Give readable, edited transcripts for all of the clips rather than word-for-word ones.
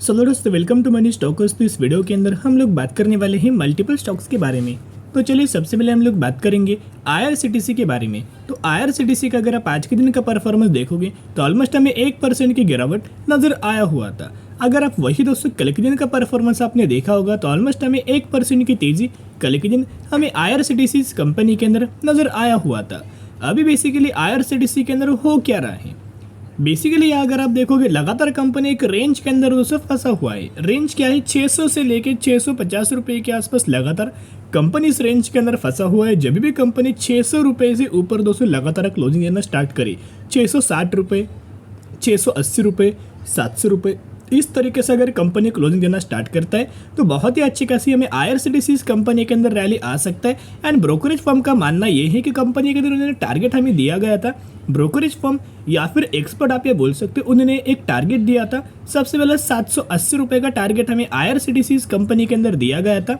Hello दोस्तों, welcome to money stalkers. तो इस वीडियो के अंदर हम लोग बात करने वाले हैं मल्टीपल स्टॉक्स के बारे में। तो चलिए सबसे पहले हम लोग बात करेंगे IRCTC के बारे में। तो IRCTC का अगर आप आज के दिन का परफॉर्मेंस देखोगे तो ऑलमोस्ट हमें 1% की गिरावट नजर आया हुआ था। अगर आप वही दोस्तों कल के दिन का परफॉर्मेंस आपने देखा होगा तो ऑलमोस्ट हमें 1% की तेजी कल के दिन हमें IRCTC कंपनी के अंदर नजर आया हुआ था। अभी बेसिकली IRCTC के अंदर हो क्या रहा है, बेसिकली अगर आप देखोगे लगातार कंपनी एक रेंज के अंदर दोस्तों फंसा हुआ है। रेंज क्या है, 600 से लेके 650 रुपये के आसपास लगातार कंपनी इस रेंज के अंदर फंसा हुआ है। जब भी कंपनी 600 रुपये से ऊपर दोस्तों लगातार क्लोजिंग देना स्टार्ट करे, 660 रुपये, 680 रुपये, 700 रुपये, इस तरीके से अगर कंपनी क्लोजिंग देना स्टार्ट करता है तो बहुत ही अच्छी खासी हमें IRCTC इस कंपनी के अंदर रैली आ सकता है। एंड ब्रोकरेज फर्म का मानना ये है कि कंपनी के अंदर उन्होंने टारगेट हमें दिया गया था। ब्रोकरेज फर्म या फिर एक्सपर्ट आप ये बोल सकते हो, उन्होंने एक टारगेट दिया था। सबसे पहले 780 रुपये का टारगेट हमें IRCTC इस कंपनी के अंदर दिया गया था।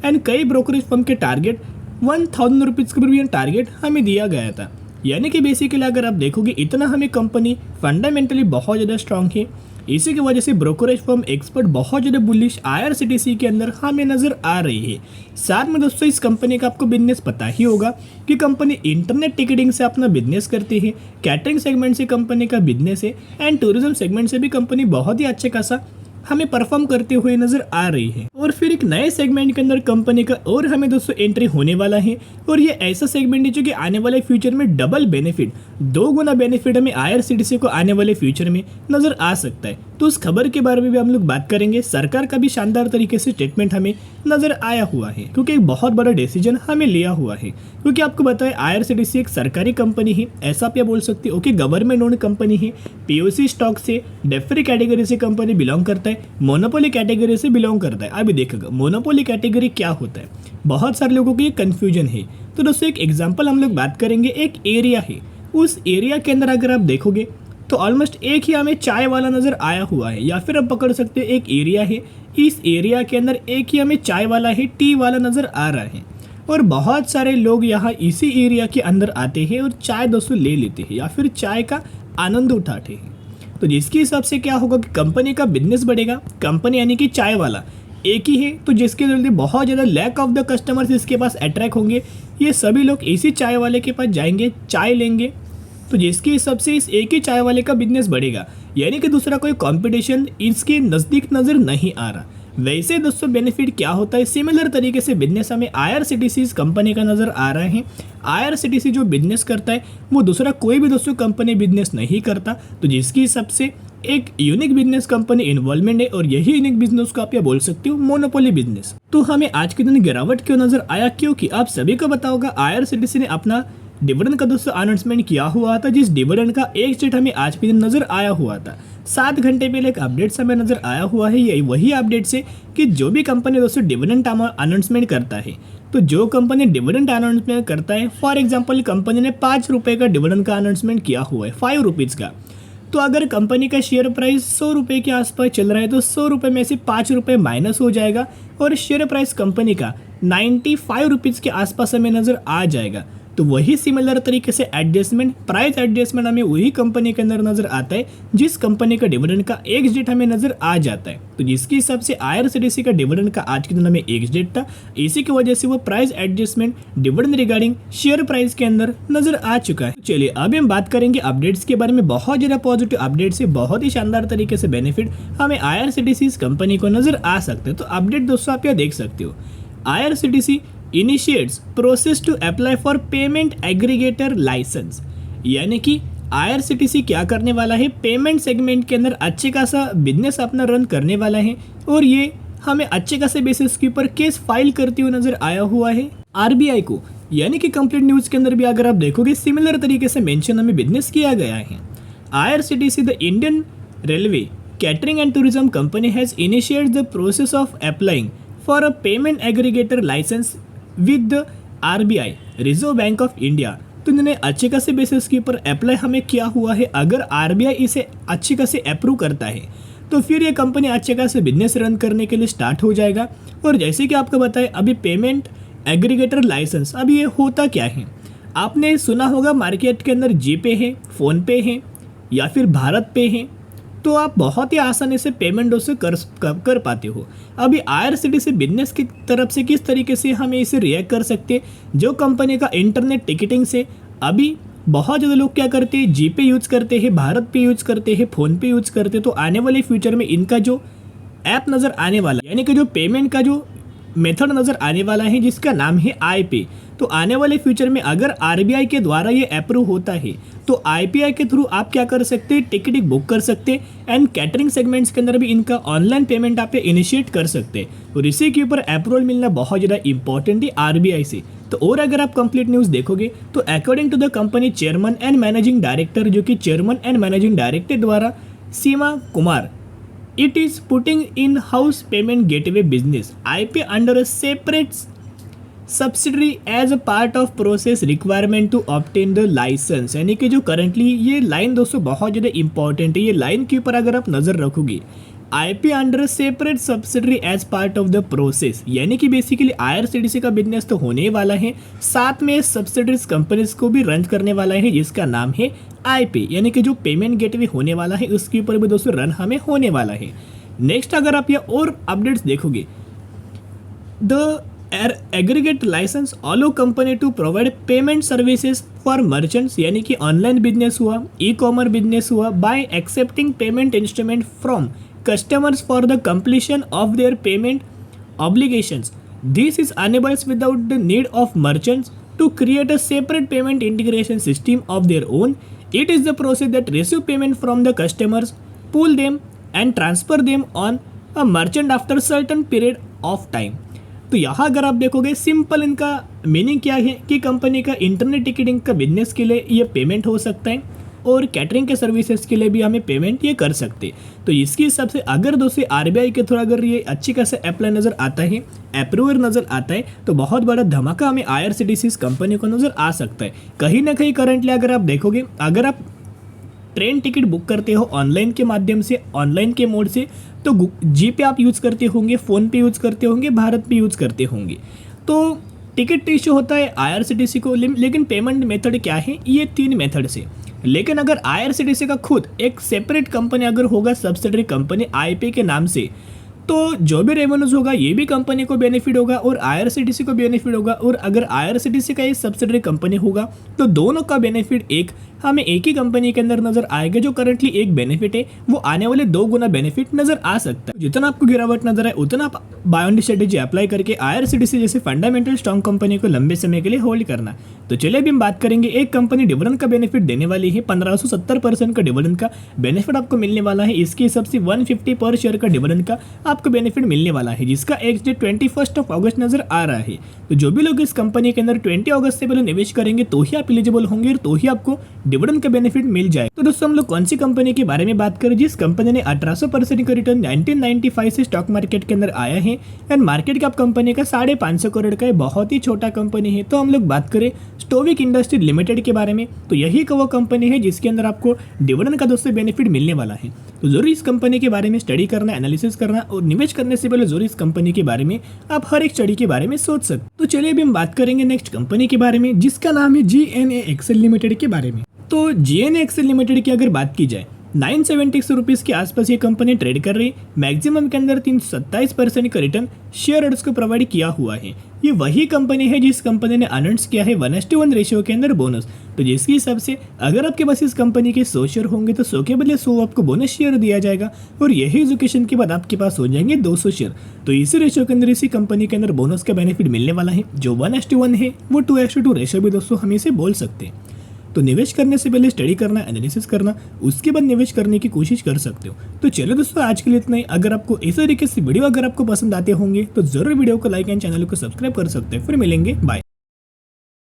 एंड कई ब्रोकरेज फर्म के टारगेट 1000 रुपीज़ का भी टारगेट हमें दिया गया था। यानी कि बेसिकली अगर आप देखोगे इतना हमें कंपनी फंडामेंटली बहुत ज़्यादा स्ट्रांग है। इसी की वजह से ब्रोकरेज फर्म एक्सपर्ट बहुत ज़्यादा बुलिश IRCTC के अंदर हमें नज़र आ रही है। साथ में दोस्तों इस कंपनी का आपको बिजनेस पता ही होगा कि कंपनी इंटरनेट टिकटिंग से अपना बिजनेस करती है, कैटरिंग सेगमेंट से कंपनी का बिजनेस है, एंड टूरिज्म सेगमेंट से भी कंपनी बहुत ही अच्छे खासा हमें परफॉर्म करते हुए नजर आ रही है। और फिर एक नए सेगमेंट के अंदर कंपनी का और हमें दोस्तों एंट्री होने वाला है। और ये ऐसा सेगमेंट है जो कि आने वाले फ्यूचर में डबल बेनिफिट, 2 गुना बेनिफिट हमें IRCTC को आने वाले फ्यूचर में नजर आ सकता है। तो उस खबर के बारे में भी हम लोग बात करेंगे। सरकार का भी शानदार तरीके से स्टेटमेंट हमें नजर आया हुआ है, क्योंकि एक बहुत बड़ा डिसीजन हमें लिया हुआ है। क्योंकि आपको बताएं IRCTC एक सरकारी कंपनी है, ऐसा आप बोल सकते हो कि गवर्नमेंट ओन कंपनी है। POC स्टॉक से डेफरी कैटेगरी से कंपनी बिलोंग करता है, मोनोपोली कैटेगरी से बिलोंग करता है। अभी देखोगे मोनोपोली कैटेगरी क्या होता है, बहुत सारे लोगों को ये कन्फ्यूजन है। तो दोस्तों एक एग्जाम्पल हम लोग बात करेंगे। एक एरिया है, उस एरिया के अंदर अगर आप देखोगे तो ऑलमोस्ट एक ही हमें चाय वाला नज़र आया हुआ है, या फिर आप पकड़ सकते हो एक एरिया है, इस एरिया के अंदर एक ही हमें चाय वाला है, टी वाला नज़र आ रहा है। और बहुत सारे लोग यहाँ इसी एरिया के अंदर आते हैं और चाय दोस्तों ले लेते हैं या फिर चाय का आनंद उठाते हैं। तो जिसके हिसाब से क्या होगा कि कंपनी का बिजनेस बढ़ेगा। कंपनी यानी कि चाय वाला एक ही है, तो जिसके जल्दी बहुत ज़्यादा लैक ऑफ द कस्टमर्स इसके पास अट्रैक्ट होंगे। ये सभी लोग इसी चाय वाले के पास जाएंगे, चाय लेंगे। तो जिसके हिसाब से इस एक ही चाय वाले का बिजनेस बढ़ेगा, यानी कि दूसरा कोई कंपटीशन इसके नज़दीक नज़र नहीं आ रहा। वैसे दोस्तों बेनिफिट क्या होता है, सिमिलर तरीके से बिजनेस हमें IRCTC इस कंपनी का नज़र आ रहा है। IRCTC जो बिजनेस करता है वो दूसरा कोई भी दोस्तों कंपनी बिजनेस नहीं करता। तो जिसकी हिसाब से एक यूनिक बिजनेस कंपनी इन्वॉल्वमेंट है, और यही यूनिक बिजनेस को आप ये बोल सकते हो मोनोपोली बिजनेस। तो हमें आज के दिन गिरावट क्यों नजर आया, क्योंकि आप सभी को पता होगा IRCTC ने अपना डिविडेंड का दोस्तों अनाउंसमेंट किया हुआ था, जिस डिविडेंड का एक स्टेट हमें आज के दिन नजर आया हुआ था। 7 घंटे पहले एक अपडेट हमें नजर आया हुआ है। यही वही अपडेट से कि जो भी कंपनी दोस्तों डिविडेंड अनाउंसमेंट करता है, तो जो कंपनी डिविडेंड अनाउंसमेंट करता है, फॉर एग्जांपल कंपनी ने 5 रुपये का डिविडेंड का अनाउंसमेंट किया हुआ है, 5 रुपीज़ का। तो अगर कंपनी का शेयर प्राइस 100 रुपये के आसपास चल रहा है तो 100 रुपये में से 5 रुपये माइनस हो जाएगा और शेयर प्राइस कंपनी का 95 रुपीज़ के आसपास हमें नज़र आ जाएगा। तो वही सिमिलर तरीके से एडजस्टमेंट, प्राइस एडजस्टमेंट हमें वही कंपनी के अंदर नजर आता है जिस कंपनी का डिविडेंड का एक डेट हमें नजर आ जाता है। तो जिसके हिसाब से IRCTC का डिविडेंड का आज के दिन हमें एक डेट था, इसी की वजह से वो price adjustment dividend regarding share price के अंदर नजर आ चुका है। चलिए अभी हम बात करेंगे अपडेट्स के बारे में। बहुत ज़्यादा पॉजिटिव अपडेट से बहुत ही शानदार तरीके से बेनिफिट हमें IRCTC इस कंपनी को नजर आ सकते हैं। तो अपडेट दोस्तों आप यहाँ देख सकते हो, IRCTC initiates process to apply for payment aggregator licence. यानी कि IRCTC क्या करने वाला है, पेमेंट सेगमेंट के अंदर अच्छे खासा बिजनेस अपना रन करने वाला है, और ये हमें अच्छे खासे बेसिस के ऊपर केस फाइल करते हुए नजर आया हुआ है RBI को। यानी कि कंप्लीट न्यूज़ के अंदर भी अगर आप देखोगे सिमिलर तरीके से मेंशन हमें बिजनेस किया गया है। IRCTC the Indian Railway Catering and Tourism Company has initiated the process of applying for a payment aggregator licence with the RBI Reserve Bank of India. तो इन्होंने अच्छे खासे बेसिस के ऊपर अप्लाई हमें किया हुआ है। अगर RBI इसे अच्छे खासे अप्रूव करता है तो फिर ये कंपनी अच्छे खासे बिजनेस रन करने के लिए स्टार्ट हो जाएगा। और जैसे कि आपको बताएं, अभी पेमेंट एग्रीगेटर लाइसेंस, अभी ये होता क्या है, आपने सुना होगा मार्केट के अंदर GPay है, फ़ोनपे है या फिर भारत पे है। तो आप बहुत ही आसानी से पेमेंट उससे कर पाते हो। अभी IRCTC बिजनेस की तरफ से किस तरीके से हमें इसे रिएक्ट कर सकते हैं, जो कंपनी का इंटरनेट टिकटिंग से अभी बहुत ज़्यादा लोग क्या करते हैं, जीपे यूज़ करते हैं, भारत पे यूज़ करते हैं, फ़ोन पे यूज़ करते हैं। तो आने वाले फ्यूचर में इनका जो ऐप नज़र आने वाला है, यानी कि जो पेमेंट का जो मेथड नज़र आने वाला है जिसका नाम है iPay, तो आने वाले फ्यूचर में अगर RBI के द्वारा ये अप्रूव होता है तो IPI के थ्रू आप क्या कर सकते हैं, टिकट बुक कर सकते हैं एंड कैटरिंग सेगमेंट्स के अंदर भी इनका ऑनलाइन पेमेंट आप इनिशिएट कर सकते हैं। और इसी के ऊपर अप्रूवल मिलना बहुत ज़्यादा इंपॉर्टेंट है RBI से। तो और अगर आप कंप्लीट न्यूज़ देखोगे तो according to the company chairman and managing director, जो कि चेयरमैन एंड मैनेजिंग डायरेक्टर द्वारा सीमा Kumar, it is putting in-house payment gateway business iPay under a separate subsidiary as a part of process requirement to obtain the license। यानी कि जो currently ये line दोस्तों बहुत ज़्यादा इंपॉर्टेंट है। ये लाइन के ऊपर अगर आप नज़र रखोगे, iPay under separate subsidiary as part of the process, यानी कि बेसिकली IRCTC का बिजनेस तो होने वाला है, साथ में सब्सिडरीज कंपनीज को भी रन करने वाला है जिसका नाम है iPay, यानी कि जो पेमेंट गेटवे होने वाला है उसके ऊपर भी दोस्तों रन हमें होने वाला है। नेक्स्ट अगर आप ये और अपडेट्स देखोगे, the aggregate licence allow company to provide payment services for merchants, यानी कि ऑनलाइन बिजनेस हुआ, ई-कॉमर्स बिजनेस हुआ, by accepting payment instrument from customers for the completion of their payment obligations. This is enables without the need of merchants to create a separate payment integration system of their own. It is the process that receive payment from the customers, pull them and transfer them on a merchant after certain period of time. तो यहाँ अगर आप देखोगे simple इनका meaning क्या है कि company का इंटरनेट टिकटिंग का बिजनेस के लिए ये पेमेंट हो सकता है और कैटरिंग के सर्विसेज के लिए भी हमें पेमेंट ये कर सकते। तो इसके हिसाब से अगर दोस्तों RBI के थ्रू अगर ये अच्छी खासा अप्लाई नज़र आता है, अप्रूवर नज़र आता है, तो बहुत बड़ा धमाका हमें IRCTC कंपनी को नज़र आ सकता है। कहीं ना कहीं करंटली अगर आप देखोगे, अगर आप ट्रेन टिकट बुक करते हो ऑनलाइन के माध्यम से, ऑनलाइन के मोड से, तो जीपे आप यूज़ करते होंगे, फ़ोन पे यूज़ करते होंगे, भारत पे यूज़ करते होंगे, तो टिकट इशू होता है IRCTC को। लेकिन पेमेंट मेथड क्या है, ये 3 मेथड से। लेकिन अगर IRCTC का खुद एक सेपरेट कंपनी अगर होगा, सब्सिडरी कंपनी iPay के नाम से, तो जो भी रेवेन्यूज होगा ये भी कंपनी को बेनिफिट होगा और IRCTC को बेनिफिट होगा। और अगर IRCTC का ये सब्सिडरी कंपनी होगा तो दोनों का बेनिफिट हमें एक ही कंपनी के अंदर नजर आएगा। जो करंटली एक बेनिफिट है वो आने वाले 2 गुना बेनिफिट नजर आ सकता है। जितना आपको गिरावट नजर आए उतना आप बाय ऑन स्ट्रेटेजी अप्लाई करके IRCTC जैसे फंडामेंटल स्ट्रॉन्ग कंपनी को लंबे समय के लिए होल्ड करना। तो चलिए अभी हम बात करेंगे, एक कंपनी डिविडेंड का बेनिफिट देने वाली है, 1570% का डिविडेंड का बेनिफिट आपको मिलने वाला है। इसके हिसाब से 150 पर शेयर का डिविडेंड का आपको बेनिफिट मिलने वाला है, जिसका एक्स डेट 21 अगस्त नजर आ रहा है। तो जो भी लोग इस कंपनी के अंदर 20 अगस्त से पहले निवेश करेंगे तो ही आप एलिजिबल होंगे और तो ही आपको डिविडेंड का बेनिफिट मिल जाए। तो दोस्तों हम लोग कौन सी कंपनी के बारे में बात करें, जिस कंपनी ने 1800% का रिटर्न 1995 से स्टॉक मार्केट के अंदर आया है एंड मार्केट कैप कंपनी का 550 करोड़ का बहुत ही छोटा कंपनी है। तो हम लोग बात करें स्टोविक इंडस्ट्री लिमिटेड के बारे में, तो यही वो कंपनी है जिसके अंदर आपको डिविडेंड का दोस्तों बेनिफिट मिलने वाला है। तो जरूर इस कंपनी के बारे में स्टडी करना, एनालिसिस करना और निवेश करने से पहले जरूर इस कंपनी के बारे में आप हर एक स्टडी के बारे में सोच सकते। तो चलिए अभी हम बात करेंगे नेक्स्ट कंपनी के बारे में, जिसका नाम है GNAXL लिमिटेड के बारे में। तो GNAXL लिमिटेड की अगर बात की जाए, 976 रुपीज़ के आसपास ये कंपनी ट्रेड कर रही, मैक्सिमम के अंदर 327% का रिटर्न शेयर होल्डर्स को प्रोवाइड किया हुआ है। ये वही कंपनी है जिस कंपनी ने अनाउंस किया है 1:1 रेशियो के अंदर बोनस। तो जिसके हिसाब से अगर आपके पास इस कंपनी के 100 शेयर होंगे तो 100 के बदले 100 आपको बोनस शेयर दिया जाएगा और यही एजुकेशन के बाद आपके पास हो जाएंगे 200 शेयर। तो इसी रेशियो के अंदर, इसी कंपनी के अंदर बोनस का बेनिफिट मिलने वाला है। जो 1:1 है वो 2:2 रेशियो भी दोस्तों हम इसे बोल सकते हैं। तो निवेश करने से पहले स्टडी करना, एनालिसिस करना, उसके बाद निवेश करने की कोशिश कर सकते हो। तो चलो दोस्तों आज के लिए इतना ही। अगर आपको इस तरीके से वीडियो अगर आपको पसंद आते होंगे तो जरूर वीडियो को लाइक एंड चैनल को सब्सक्राइब कर सकते हैं। फिर मिलेंगे, बाय।